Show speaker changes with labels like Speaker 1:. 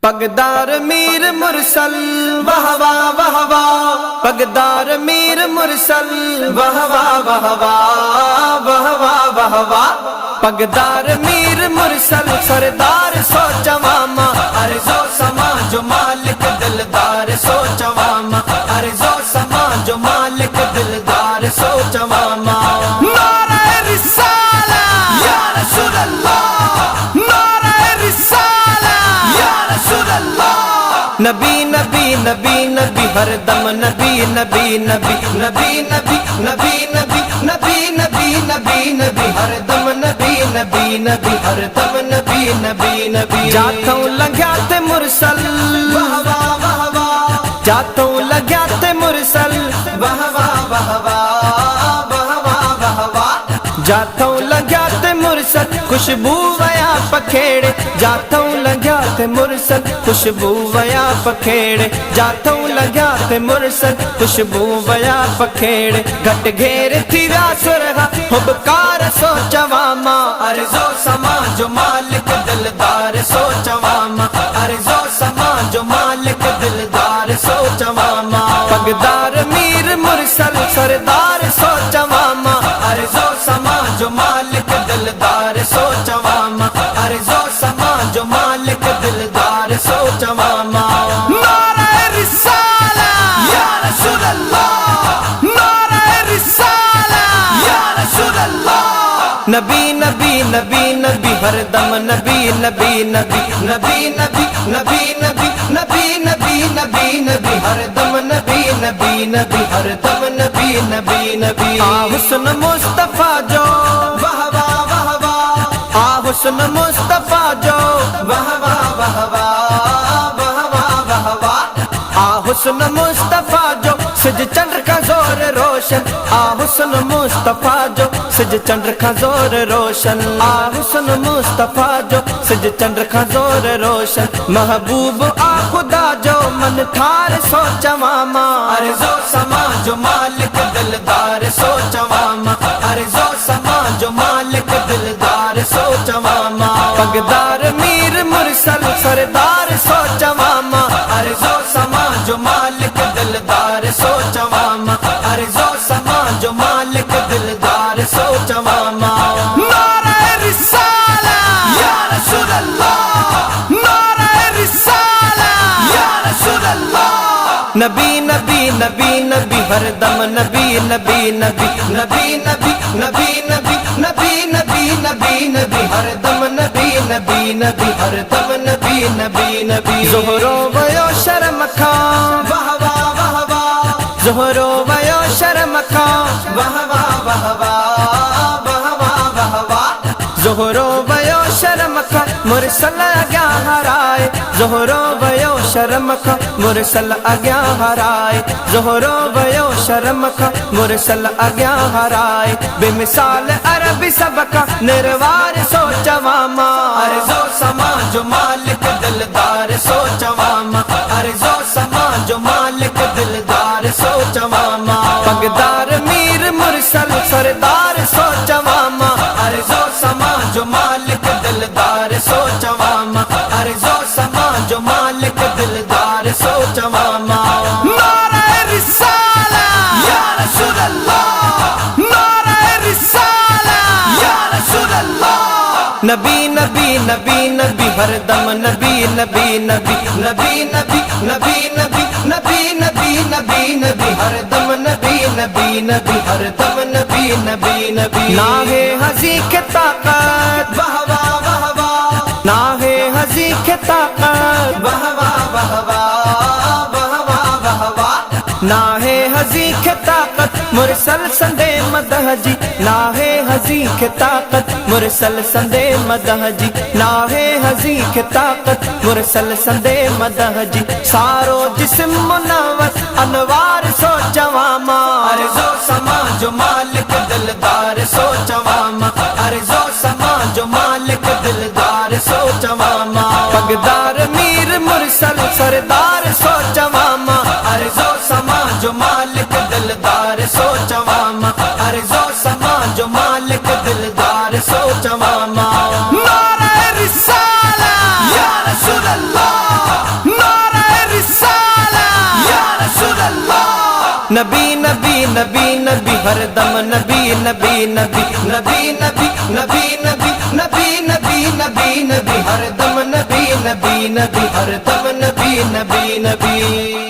Speaker 1: पगदार मीर मुरसल वाह वाह वाह वाह, पगदार मीर मुरसल वाह वाह वाह वाह वाह वाह वाह वाह, पगदार मीर मुरसल सरदार सो जवामा अर्जो समा जो मालिक दिलदार सो जवामा अर्जो समा जो मालिक दिलदार सो जवामा। नारे रिसाला या रसूल अल्लाह, नारे रिसाला या रसूल अल्लाह। नबी नबी नबी नबी हरदम नबी नबी नबी नबी नबी नबी नबी नबी नबी नबी नबी हरदम नबी नबी नबी हरदम नबी नबी नबी। जातों लग्या ते मुरसल वाह वाह वाह वाह, जातों लग्या ते मुरसल वाह वाह वाह वाह वाह वाह वाह वाह, जातों लग्या ते मुरसल खुशबू वया पखेड़े, जातों लग्या ते मुरसल खुशबू वया पखेड़े, जातों लग्या ते मुरसल खुशबू वया पखेड़े। घट घेर थी व्या सुरहा हुबकार सो जवामा अर्जो समा जो मालिक दिलदार सो जवामा अर्जो समा जो मालिक दिलदार सो जवामा। पगदार मीर मुरसल सरदार सो जवामा अर्जो समा जो मालिक दिलदार सो जवामा अर्जो समा जो मालिक दिलदार सो जवामा। नारे रिसाला या रसूल अल्लाह, नारे रिसाला या रसूल अल्लाह। नबी नबी नबी नबी हरदम नबी नबी नबी नबी नबी नबी नबी नबी नबी नबी नबी हरदम नबी नबी नबी हरदम नबी नबी नबी। आ हुस्न मुस्तफा जो वाह वाह वाह वाह, आ हुस्न मुस्तफा जो वाह वाह वाह वाह वाह वाह वाह वाह, आ हुस्न मुस्तफा जो सिज चंद्र का जोर रोशन, आ हुस्न मुस्तफा जो सिज चंद्र का जोर रोशन, आ हुस्न मुस्तफा जो सिज चंद्र का जोर रोशन। महबूब आ खुदा जो मन ठार सो जवामा अर्जो समा जो मालिक दिलदार सो जवामा अर्जो समा जो मालिक दिलदार सो जवामा। पगदार मीर मुरसल सरदार सो जवामा अर्जो समा जो मालिक दिलदार सो जवामा अर्जो समा जो मालिक दिलदार सो जवामा। नारे रिसाला या रसूल अल्लाह, नारे रिसाला या रसूल अल्लाह। नबी नबी नबी नबी हरदम नबी नबी नबी नबी नबी नबी नबी नबी नबी नबी नबी हरदम नबी नबी नबी हरदम नबी नबी नबी। ज़ोहरो वयो शर्म खा वाह वाह वाह वाह, ज़ोहरो वयो शर्म खा वाह वाह वाह वाह वाह वाह वाह वाह, ज़ोहरो वयो शर्म खा मुरसल अग्या हराए, ज़ोहरो वयो शर्म खा मुरसल अग्या हराए, ज़ोहरो वयो शर्म खा मुरसल अग्या हराए। बेमिसाल अरबी सबका निर्वार सो जवामा अर्जो समा जो मालिक दिलदार सो जवामा अर्जो समा जो मालिक दिलदार सो जवामा। पगदार मीर मुरसल सरदार सो जवामा अर्जो समा जो मालिक दिलदार सो जवामा अर्जो समा जो मालिक दिलदार सो जवामा। नारे रिसाला या रसूल अल्लाह, नारे रिसाला या रसूल अल्लाह। नबी नबी नबी नबी हरदम नबी नबी नबी नबी नबी नबी नबी नबी नबी नबी नबी हरदम नबी नबी नबी हरदम नबी नबी नबी। ना है हंसी के ताकत वाह वाह वाह वाह, ना है हंसी के ताकत वाह वाह वाह वाह वाह वाह वाह वाह, ना है हंसी के ताकत मुरसल संदे मदह जी, ना है हंसी के ताकत मुरसल संदे मदह जी, ना है हंसी के ताकत मुरसल संदे मदह जी। सारो जिस्म मुनव्वर अनवार सो जवामा अर्जो समा जो मालिक दिलदार सो जवामा अर्जो समा जो मालिक दिलदार सो जवामा। पगदार मीर मुरसल सरदार सो जवामा अर्जो समा जो मालिक दिलदार सो जवामा अर्जो समा जो मालिक दिलदार सो जवामा। नारे रिसाला या रसूल अल्लाह, नबी नबी नबी नबी हरदम नबी नबी नबी नबी नबी नबी नबी नबी नबी नबी नबी हरदम नबी नबी नबी हरदम नबी नबी नबी